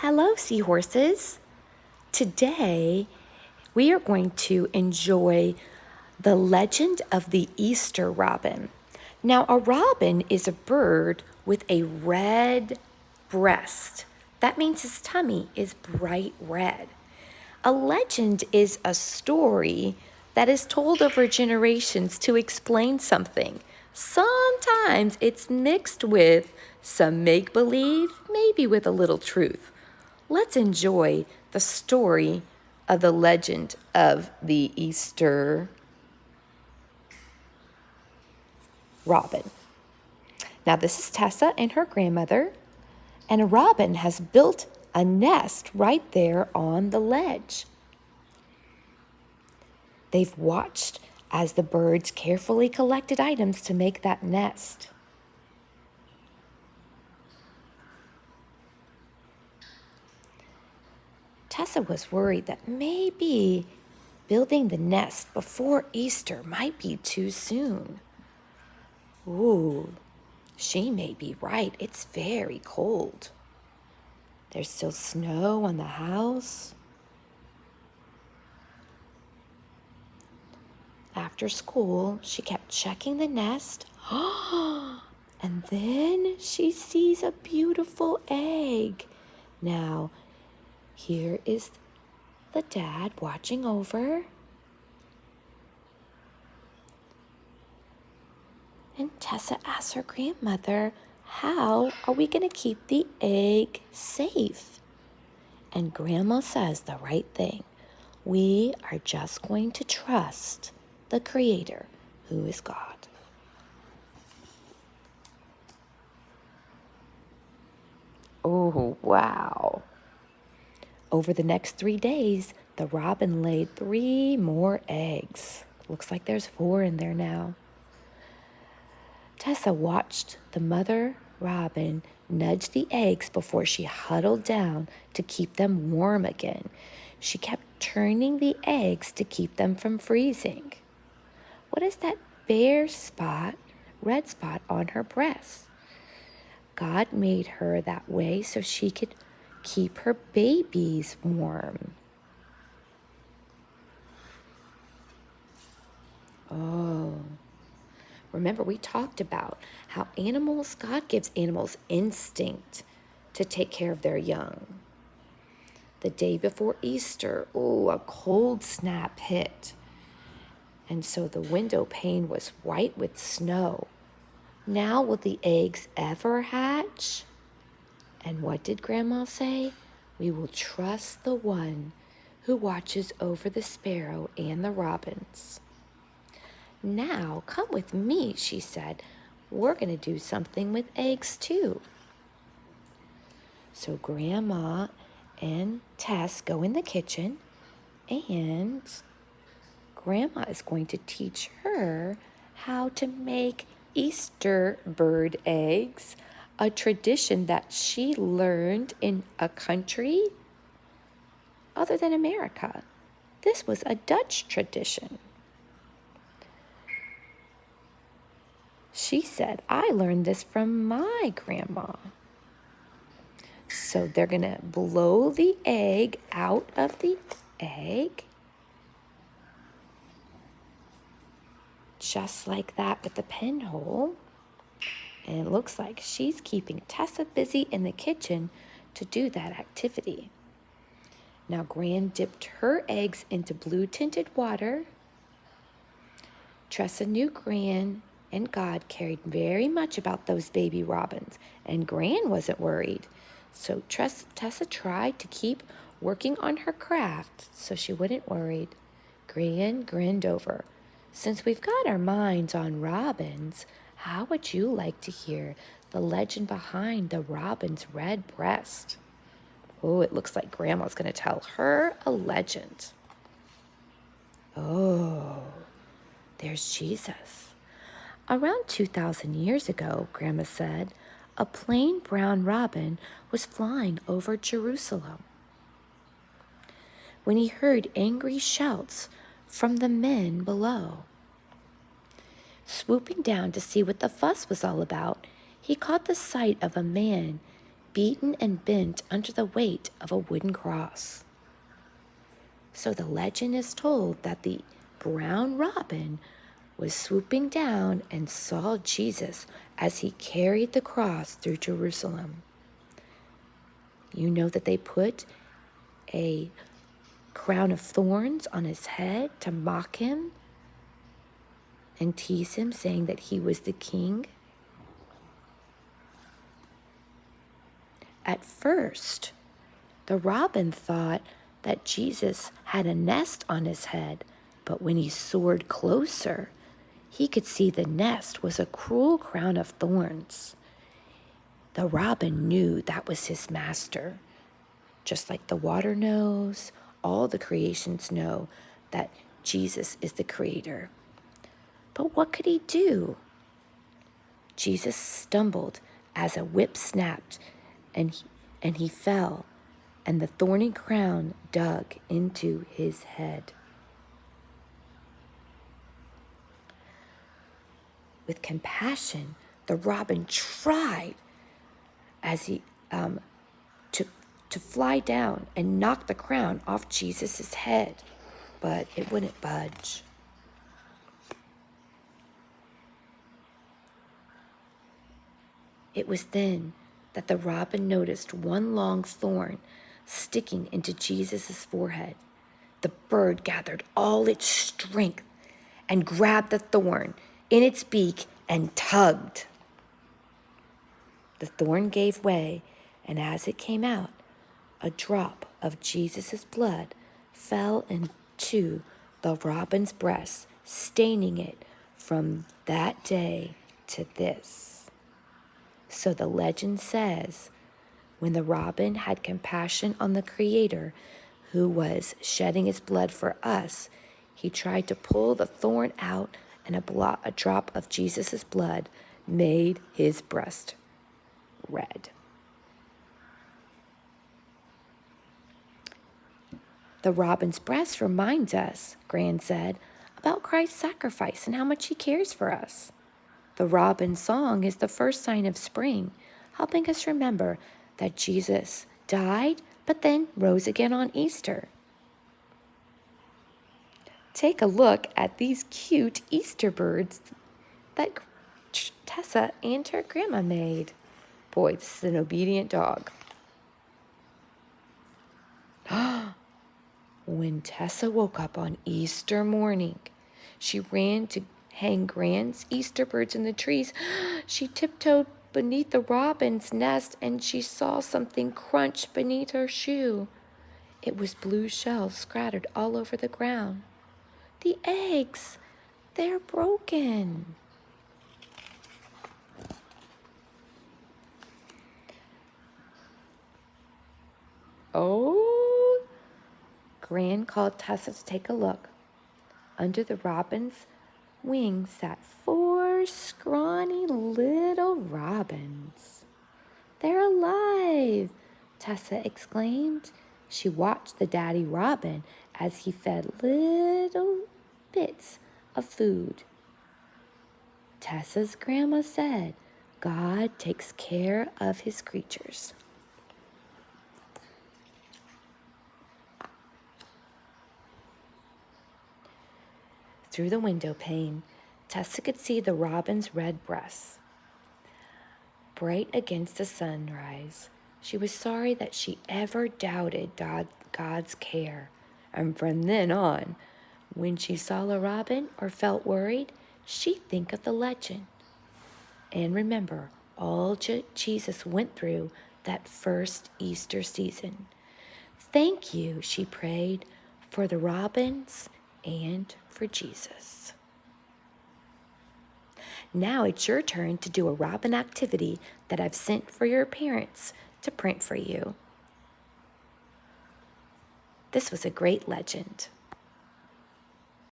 Hello, seahorses. Today, we are going to enjoy the legend of the Easter robin. Now, a robin is a bird with a red breast. That means his tummy is bright red. A legend is a story that is told over generations to explain something. Sometimes it's mixed with some make believe, maybe with a little truth. Let's enjoy the story of the legend of the Easter robin. Now, this is Tessa and her grandmother, and a robin has built a nest right there on the ledge. They've watched as the birds carefully collected items to make that nest. Tessa was worried that maybe building the nest before Easter might be too soon. Ooh, she may be right. It's very cold. There's still snow on the house. After school, she kept checking the nest. And then she sees a beautiful egg. Now, here is the dad watching over. And Tessa asks her grandmother, how are we going to keep the egg safe? And Grandma says the right thing. We are just going to trust the Creator, who is God. Oh, wow. Over the next 3 days, the robin laid 3 more eggs. Looks like there's 4 in there now. Tessa watched the mother robin nudge the eggs before she huddled down to keep them warm again. She kept turning the eggs to keep them from freezing. What is that bare spot, red spot on her breast? God made her that way so she could keep her babies warm. Oh. Remember, we talked about how God gives animals instinct to take care of their young. The day before Easter, a cold snap hit. And so the window pane was white with snow. Now will the eggs ever hatch? And what did Grandma say? We will trust the one who watches over the sparrow and the robins. Now, come with me, she said. We're going to do something with eggs too. So Grandma and Tess go in the kitchen, and Grandma is going to teach her how to make Easter bird eggs, a tradition that she learned in a country other than America. This was a Dutch tradition. She said, I learned this from my grandma. So they're going to blow the egg out of the egg. Just like that with the pinhole. And it looks like she's keeping Tessa busy in the kitchen to do that activity. Now, Gran dipped her eggs into blue-tinted water. Tressa knew Gran and God cared very much about those baby robins, and Gran wasn't worried. So Tessa tried to keep working on her craft so she wouldn't worry. Gran grinned over. Since we've got our minds on robins, how would you like to hear the legend behind the robin's red breast? Oh, it looks like Grandma's going to tell her a legend. Oh, there's Jesus. Around 2,000 years ago, Grandma said, a plain brown robin was flying over Jerusalem. When he heard angry shouts from the men below, swooping down to see what the fuss was all about, he caught the sight of a man beaten and bent under the weight of a wooden cross. So the legend is told that the brown robin was swooping down and saw Jesus as he carried the cross through Jerusalem. You know that they put a crown of thorns on his head to mock him and tease him, saying that he was the king. At first, the robin thought that Jesus had a nest on his head, but when he soared closer, he could see the nest was a cruel crown of thorns. The robin knew that was his master. Just like the water knows, all the creations know that Jesus is the creator. But what could he do? Jesus stumbled as a whip snapped, and he fell, and the thorny crown dug into his head. With compassion, the robin tried as he to fly down and knock the crown off Jesus' head, but it wouldn't budge. It was then that the robin noticed one long thorn sticking into Jesus' forehead. The bird gathered all its strength and grabbed the thorn in its beak and tugged. The thorn gave way, and as it came out, a drop of Jesus' blood fell into the robin's breast, staining it from that day to this. So the legend says, when the robin had compassion on the Creator who was shedding his blood for us, he tried to pull the thorn out, and a drop of Jesus' blood made his breast red. The robin's breast reminds us, Gran said, about Christ's sacrifice and how much he cares for us. The robin's song is the first sign of spring, helping us remember that Jesus died but then rose again on Easter. Take a look at these cute Easter birds that Tessa and her grandma made. Boy, this is an obedient dog. When Tessa woke up on Easter morning, she ran to hang Gran's Easter birds in the trees. She tiptoed beneath the robin's nest, and she saw something crunch beneath her shoe. It was blue shells scattered all over the ground. The eggs, they're broken. Oh, Gran called Tessa to take a look. Under the robin's wings sat 4 scrawny little robins. They're alive, Tessa exclaimed. She watched the daddy robin as he fed little bits of food. Tessa's grandma said, God takes care of his creatures. Through the window pane, Tessa could see the robin's red breasts. Bright against the sunrise, she was sorry that she ever doubted God's care. And from then on, when she saw a robin or felt worried, she'd think of the legend. And remember all Jesus went through that first Easter season. Thank you, she prayed, for the robins and for Jesus. Now it's your turn to do a robin activity that I've sent for your parents to print for you. This was a great legend.